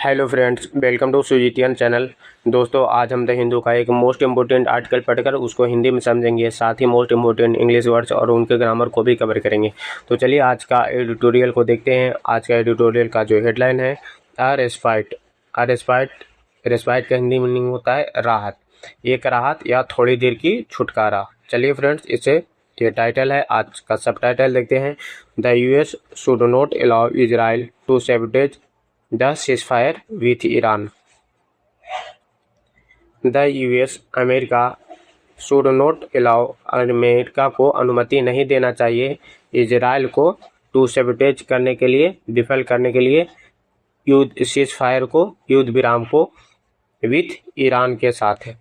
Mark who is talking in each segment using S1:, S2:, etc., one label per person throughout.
S1: Hello friends, welcome to Sujitian channel. दोस्तों, आज हम द हिंदू का एक मोस्ट इम्पोर्टेंट आर्टिकल पढ़कर उसको हिंदी में समझेंगे, साथ ही मोस्ट इम्पोर्टेंट इंग्लिश वर्ड्स और उनके ग्रामर को भी कवर करेंगे। तो चलिए आज का एडिटोरियल को देखते हैं। आज का एडिटोरियल का जो हेडलाइन है, रेस्पाइट। रेस्पाइट का हिंदी मीनिंग होता है राहत, एक राहत या थोड़ी देर की छुटकारा। चलिए फ्रेंड्स, इसे ये टाइटल है। आज का सब टाइटल देखते हैं। The US should not allow Israel to sabotage the ceasefire with Iran. The US America should not allow, America को अनुमति नहीं देना चाहिए इजराइल को टू सैबोटेज करने के लिए, विफल करने के लिए युद्ध सीजफायर को, युद्ध विराम को विथ ईरान के साथ है।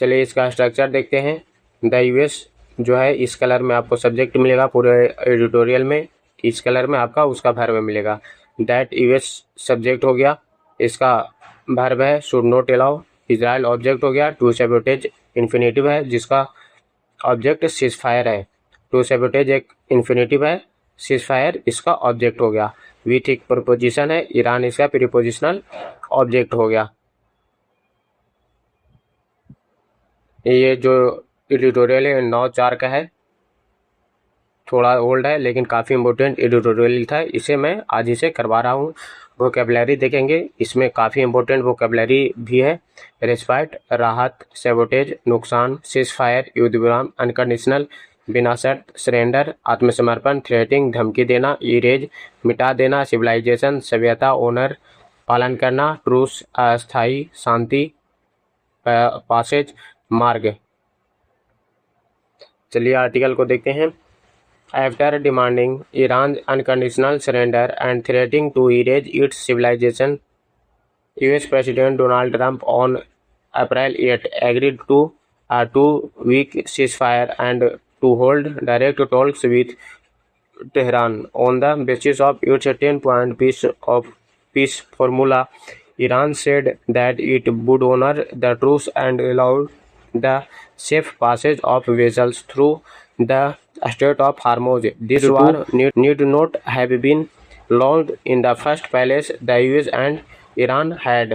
S1: चलिए इसका स्ट्रक्चर देखते हैं। द यूएस जो है इस कलर में आपको सब्जेक्ट मिलेगा पूरे एडिटोरियल में, इस कलर में आपका उसका वर्ब मिलेगा। दैट यूएस सब्जेक्ट हो गया, इसका वर्ब है should not allow. Israel object हो गया, टू सैबोटेज इन्फिनेटिव है जिसका ऑब्जेक्ट सीजफायर है। टू सैबोटेज एक इन्फिनेटिव है, सीजफायर इसका ऑब्जेक्ट हो गया। विथ एक प्रीपोजिशन है, ईरान इसका प्रीपोजिशनल ऑब्जेक्ट हो गया। ये जो एडिटोरियल है 9/4 का है, थोड़ा ओल्ड है लेकिन काफ़ी इम्पोर्टेंट एडिटोरियल था, इसे मैं आज ही से करवा रहा हूँ। वोकेबलरी देखेंगे, इसमें काफ़ी इम्पोर्टेंट वोकेबलरी भी है। रेस्पाइट राहत, सैबोटेज नुकसान, सीजफायर युद्ध विराम, अनकंडीशनल बिना शर्त, सरेंडर आत्मसमर्पण, थ्रेटिंग धमकी देना, इरेज मिटा देना, सिविलाइजेशन सभ्यता, ओनर पालन करना, ट्रूस अस्थायी शांति, पासेज मार्ग। चलिए आर्टिकल को देखते हैं। After demanding Iran's unconditional surrender and threatening to erase its civilization, US President Donald Trump on April 8 agreed to a 2-week ceasefire and to hold direct talks with Tehran on the basis of its 10-point peace formula. Iran said that it would honor the truce and allow the safe passage of vessels through the Strait of Hormuz. This war need not have been launched in the first place. The US and Iran had.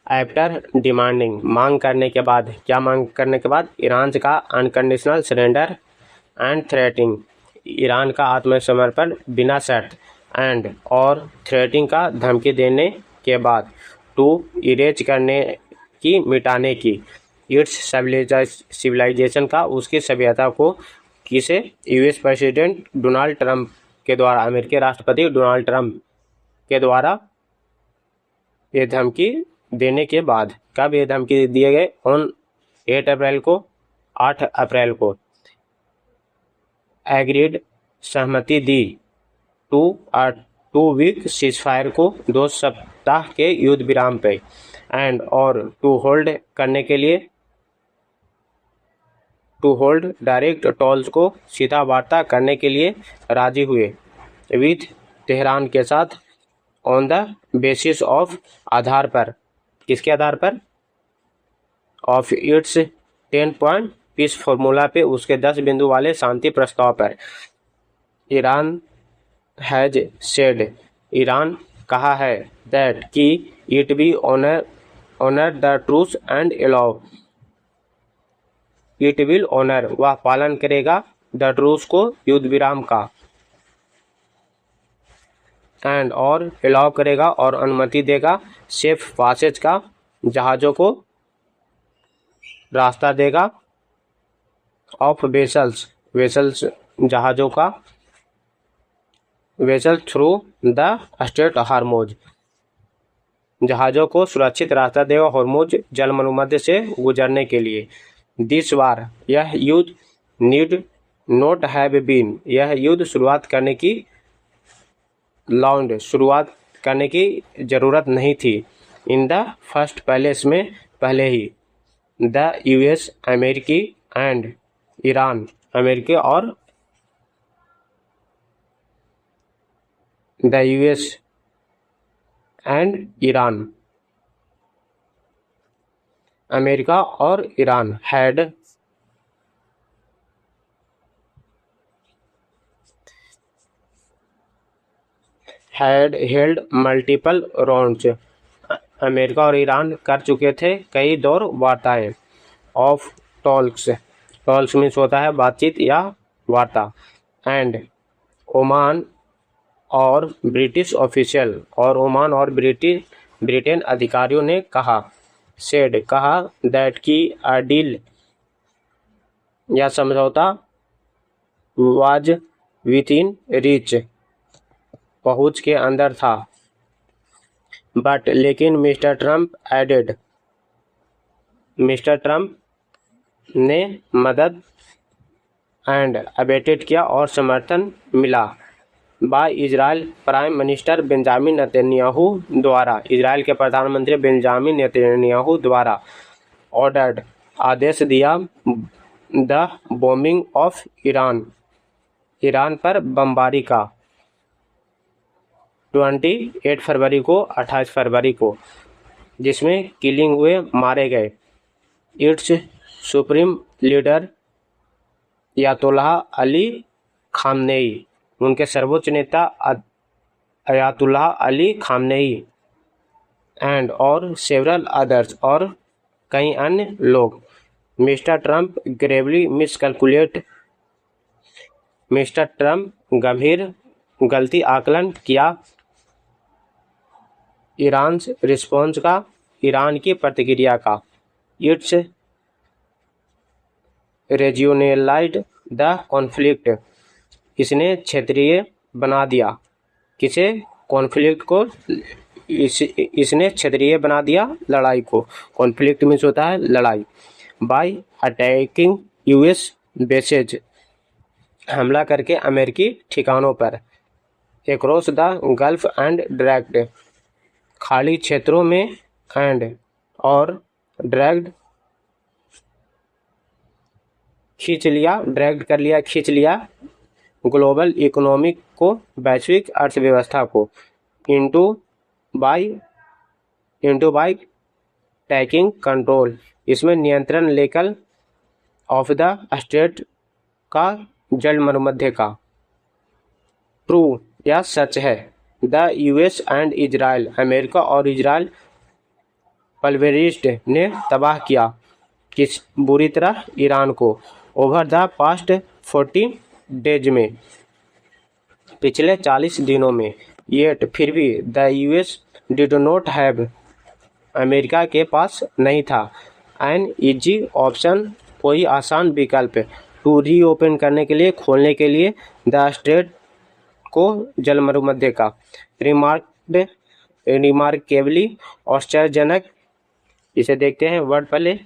S1: After demanding, मांग करने के बाद, क्या मांग करने के बाद? Iran का unconditional surrender and threatening, Iran का आत्मसमर्पण बिना शर्त, एंड और थ्रेटिंग का धमकी देने के बाद, टू इरेज करने की, मिटाने की, इट्स सिविलाइजेशन का, उसकी सभ्यता को, किसे? यूएस प्रेसिडेंट डोनाल्ड ट्रंप के द्वारा, अमेरिकी राष्ट्रपति डोनाल्ड ट्रंप के द्वारा ये धमकी देने के बाद। कब ये धमकी दिए गए? ऑन 8 अप्रैल को, 8 अप्रैल को एग्रीड सहमति दी टू वीक सीजफायर को, 2 सप्ताह के युद्ध विराम पे, एंड और टू होल्ड करने के लिए, टू होल्ड डायरेक्ट टॉल्स को, सीधा वार्ता करने के लिए राजी हुए, विथ तेहरान के साथ, ऑन द बेसिस ऑफ आधार पर, किसके आधार पर? Of its 10-point piece formula पे, उसके 10 बिंदु वाले शांति प्रस्ताव पर। ईरान हैज सेड, ईरान कहा है, दैट कि it be honour the truce and allow, it will honour वह पालन करेगा, द ट्रूस को, युद्ध विराम का, एंड और अलाउ करेगा और अनुमति देगा, सेफ पासेज का, जहाज़ों को रास्ता देगा, ऑफ वेसल्स जहाज़ों का, वेसल थ्रू द स्ट्रेट हार्मोज, जहाज़ों को सुरक्षित रास्ता देगा हॉर्मोज जलमरुमध्य से गुजरने के लिए। दिस वार, यह युद्ध, नीड नॉट हैव बीन, यह युद्ध शुरुआत करने की ज़रूरत नहीं थी, इन द फर्स्ट प्लेस में, पहले ही, द यूएस अमेरिकी एंड ईरान, अमेरिकी और the US and Iran, America और Iran, had held multiple rounds, America और ईरान कर चुके थे कई दौर वार्ताएं। ऑफ टॉल्क्स, टॉल्क्स मीन्स होता है बातचीत या वार्ता। एंड ओमान और ब्रिटिश ऑफिशियल, और ओमान और ब्रिटेन अधिकारियों ने कहा, सेड कहा, दैट की अ डील या समझौता वाज विद इन रीच, पहुंच के अंदर था। बट लेकिन mister Trump aided, mister Trump ने मदद एंड अबेटेड किया और समर्थन मिला by Israel prime minister Benjamin Netanyahu द्वारा, इजराइल के प्रधानमंत्री बेंजामिन नेतन्याहू द्वारा ऑर्डर्ड, आदेश दिया, the bombing of Iran, Iran पर बमबारी का 28 फरवरी को, 28 फरवरी को, जिसमें किलिंग हुए, मारे गए। Its supreme leader Ayatollah Ali Khamenei, उनके सर्वोच्च नेता अयातुल्लाह अली खामनेई एंड और सेवरल अदर्स, और कई अन्य लोग। Mister Trump gravely miscalculate, mister Trump गंभीर गलती आकलन किया ईरान रिस्पॉन्स का, ईरान की प्रतिक्रिया का। इट्स रीजियोनलाइज्ड द कॉन्फ्लिक्ट, इसने क्षेत्रीय बना दिया, किसे, कॉन्फ्लिक्ट को, इसने क्षेत्रीय बना दिया लड़ाई को। कॉन्फ्लिक्ट मीन्स होता है लड़ाई। बाय अटैकिंग यूएस बेसेज, हमला करके अमेरिकी ठिकानों पर। Across the gulf and dragged, खाड़ी क्षेत्रों में, एंड और ड्रैग्ड खींच लिया, ड्रैग्ड कर लिया, खींच लिया, ग्लोबल इकोनॉमिक को, वैश्विक अर्थव्यवस्था को, इनटू बाय टेकिंग कंट्रोल, इसमें नियंत्रण लेकर, ऑफ द स्टेट का, जल मरुमध्य का। ट्रू या सच है, the US and Israel, America और इजराइल पल्वेरिस्ट ने तबाह किया, किस, बुरी तरह, ईरान को। ओवर द पास्ट 40 डेज में, पिछले 40 दिनों में। येट, फिर भी, the US did not have, America के पास नहीं था, एन इजी ऑप्शन, कोई आसान विकल्प, टू रीओपन करने के लिए, खोलने के लिए, द स्ट्रेट को, जल मरुमध्य का। रिमार्केबली, आश्चर्यजनक, इसे देखते हैं वर्ड पहले।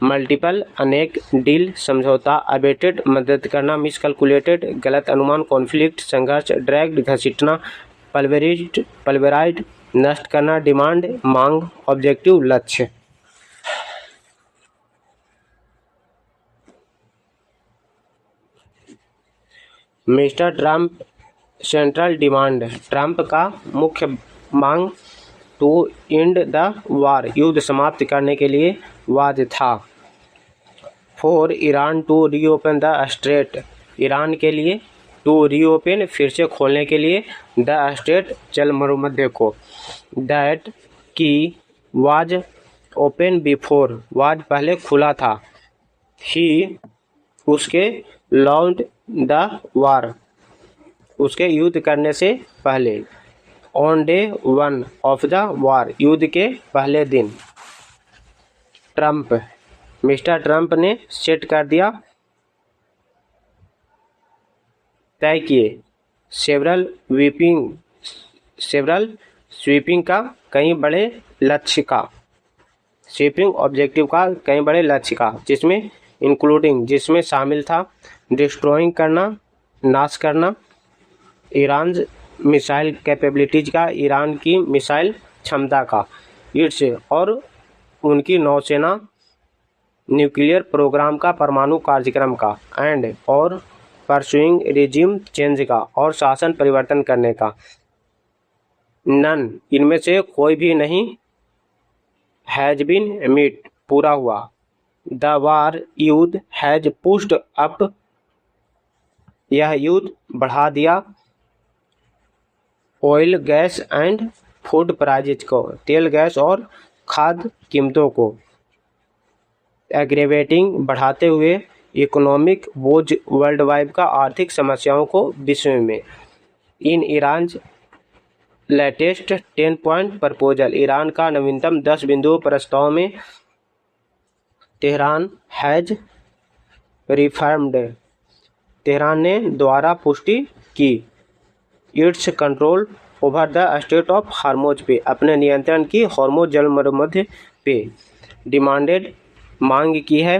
S1: मल्टीपल, अनेक, डील, समझौता, अबेटेड, मदद करना, मिसकैलकुलेटेड, गलत अनुमान, कॉन्फ्लिक्ट, संघर्ष, ड्रैग्ड, घसीटना, पल्वेराइड, नष्ट करना, डिमांड, मांग, ऑब्जेक्टिव, लक्ष्य। Mister Trump central demand, Trump का मुख्य मांग, टू एंड द वार, युद्ध समाप्त करने के लिए, वाद था। For Iran to reopen the strait, Iran के लिए, टू रीओपन, फिर से खोलने के लिए, द स्ट्रेट, जल मरुमध्य को। दैट की वाज ओपन बिफोर, वाज पहले खुला था, ही, उसके, लॉन्ड द वार, उसके युद्ध करने से पहले, on day 1 of the war, युद्ध के पहले दिन। ट्रंप, मिस्टर ट्रंप ने सेट कर दिया, तय किए, सेवरल स्वीपिंग का, कई बड़े लक्ष्य का, स्वीपिंग ऑब्जेक्टिव का, कई बड़े लक्ष्य का, जिसमें इंक्लूडिंग, जिसमें शामिल था, डिस्ट्रॉइंग करना, नाश करना, ईरान मिसाइल कैपेबिलिटीज का, ईरान की मिसाइल क्षमता का, इट्स, और उनकी नौसेना, न्यूक्लियर प्रोग्राम का, परमाणु कार्यक्रम का, एंड और परसुइंग रिजिम चेंज का, और शासन परिवर्तन करने का। नन, इनमें से कोई भी नहीं, हैज बीन मीट, पूरा हुआ, द वार, युद्ध, हैज पुश्ड अप, यह युद्ध बढ़ा दिया, oil gas and food prices को, तेल गैस और खाद्य कीमतों को एग्रेवेटिंग बढ़ाते हुए इकोनॉमिक बोझ वर्ल्ड वाइड का आर्थिक समस्याओं को विश्व में। In Iran latest 10 point proposal, Iran का नवीनतम 10 बिंदु प्रस्ताव में तेहरान हैज रिफर्म्ड, तेहरान ने द्वारा पुष्टि की it's control over the state of हार्मोज पे, अपने नियंत्रण की हार्मोज जलमर्मध्य पे डिमांडेड, मांग की है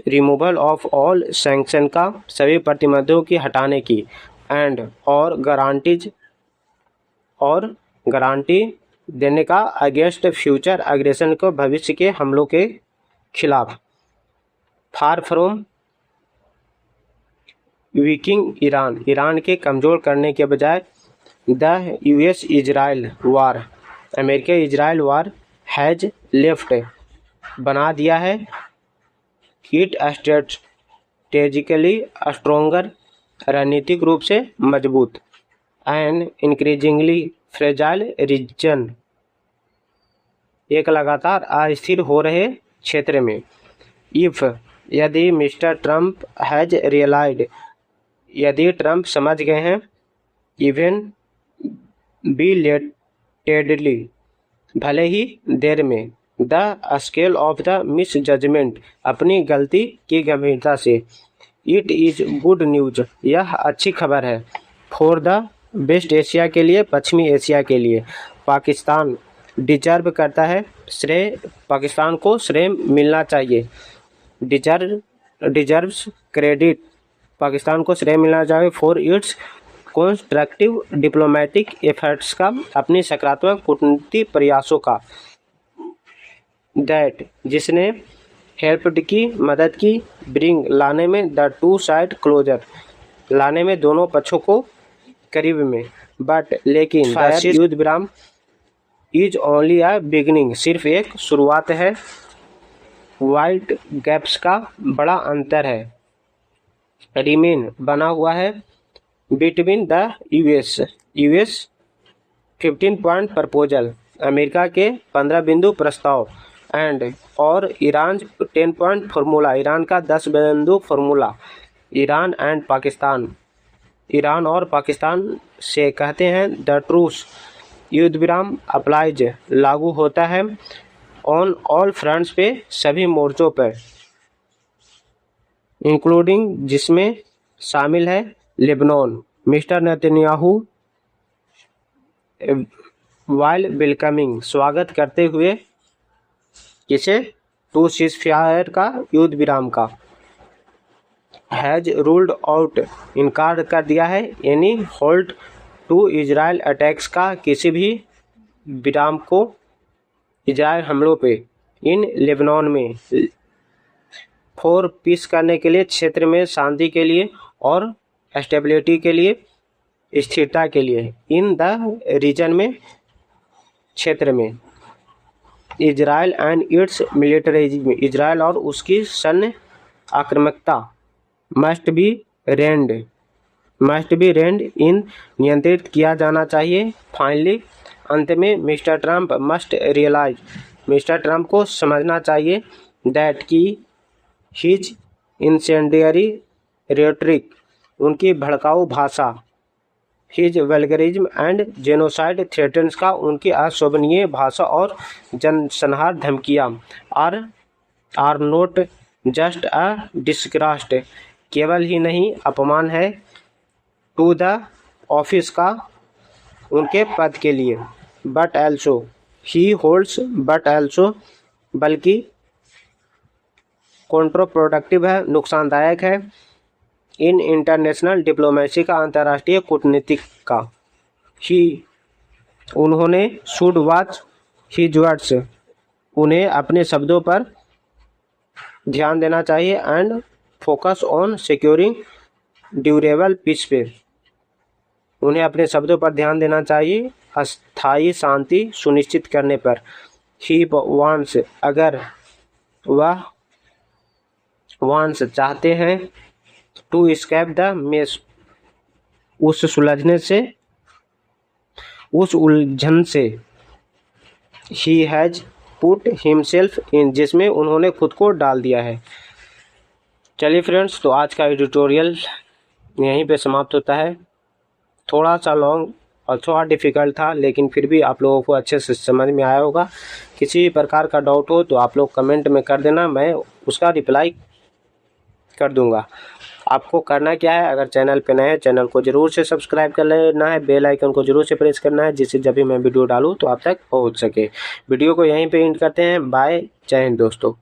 S1: रिमूवल ऑफ ऑल सैंक्शन का, सभी प्रतिबंधों की हटाने की, एंड और गारंटी देने का अगेंस्ट फ्यूचर अग्रेशन को, भविष्य के हमलों के खिलाफ। फार फ्रॉम वीकिंग ईरान, ईरान के कमज़ोर करने के बजाय the US Israel war, America Israel war has left, बना दिया है इट स्ट्रेटेजिकली स्ट्रोंगर, रणनीतिक रूप से मजबूत, एंड इंक्रीजिंगली फ्रेजाइल रीजन, एक लगातार अस्थिर हो रहे क्षेत्र में। इफ, यदि मिस्टर ट्रंप हैज रियलाइज्ड, यदि ट्रंप समझ गए हैं, इवन बिलेटेडली, भले ही देर में, the scale of the misjudgement, अपनी गलती की गंभीरता से, इट इज़ गुड न्यूज, यह अच्छी खबर है, फॉर द वेस्ट एशिया के लिए, पश्चिमी एशिया के लिए। पाकिस्तान डिजर्व करता है श्रेय, पाकिस्तान को श्रेय मिलना चाहिए, डिजर्व्स क्रेडिट, पाकिस्तान को श्रेय मिलना चाहिए for its constructive diplomatic efforts का, अपनी सकारात्मक कूटनीतिक प्रयासों का, दैट, जिसने हेल्प्ड की, मदद की, ब्रिंग, लाने में, द टू साइड क्लोजर, लाने में दोनों पक्षों को करीब में, बट लेकिन युद्ध विराम इज ओनली अ बिगिनिंग, सिर्फ एक शुरुआत है, वाइड गैप्स का बड़ा अंतर है, रिमेन बना हुआ है, between the US 15 point proposal, America के 15 बिंदु प्रस्ताव, एंड और ईरान 10 पॉइंट फार्मूला, ईरान का 10 बिंदु formula, Iran and Pakistan, Iran और पाकिस्तान से कहते हैं द ट्रूस, युद्ध विराम अप्लाइज, लागू होता है, ऑन ऑल फ्रंट्स पे, सभी मोर्चों पर, इंक्लूडिंग, जिसमें शामिल है Lebanon. Mister Netanyahu while welcoming, स्वागत करते हुए किसे, टू सीज़फायर का, युद्ध विराम का, हैज रूल्ड आउट, इनकार कर दिया है, any hold to Israel attacks का, किसी भी विराम को इजराइल हमलों पे, इन लेबनान में, फॉर पीस करने के लिए, क्षेत्र में शांति के लिए और स्टेबिलिटी के लिए, स्थिरता के लिए, इन द रीजन में, क्षेत्र में, Israel and it's militarism, Israel और उसकी सैन्य आक्रामकता, मस्ट बी रेंड इन, नियंत्रित किया जाना चाहिए, फाइनली, अंत में, mister Trump must realise, mister Trump को समझना चाहिए, दैट की हिज इंसेंडियरी रेटरिक, उनकी भड़काऊ भाषा, हिज वल्गरिज्म एंड जेनोसाइड थ्रेटन्स का, उनकी अशोभनीय भाषा और जनसंहार धमकियाँ, आर नोट जस्ट अ डिस्ग्रास्ट, केवल ही नहीं अपमान है, टू द ऑफिस का, उनके पद के लिए, but also he holds, but also, बल्कि, कॉन्ट्रोप्रोडक्टिव है, नुकसानदायक है, इन इंटरनेशनल डिप्लोमेसी का, अंतर्राष्ट्रीय कूटनीति का, ही, उन्होंने, शुड वॉच हिज वर्ड्स, उन्हें अपने शब्दों पर ध्यान देना चाहिए, and focus on securing durable peace पे, उन्हें अपने शब्दों पर ध्यान देना चाहिए, अस्थायी शांति सुनिश्चित करने पर, ही वांट्स, अगर वह वांट्स चाहते हैं, टू एस्केप द मेस, उस सुलझने से, उस उलझन से he has put himself in, जिसमें उन्होंने खुद को डाल दिया है। चलिए फ्रेंड्स, तो आज का एडिटोरियल यहीं पे समाप्त होता है। थोड़ा सा लॉन्ग और थोड़ा डिफ़िकल्ट था, लेकिन फिर भी आप लोगों को अच्छे से समझ में आया होगा। किसी भी प्रकार का डाउट हो तो आप लोग कमेंट में कर देना, मैं उसका रिप्लाई कर दूंगा। आपको करना क्या है, अगर चैनल पे नए हैं चैनल को ज़रूर से सब्सक्राइब कर लेना है, बेल आइकन को ज़रूर से प्रेस करना है, जिससे जब भी मैं वीडियो डालूँ तो आप तक पहुंच सके। वीडियो को यहीं पे एंड करते हैं। बाय, जय हिंद दोस्तों।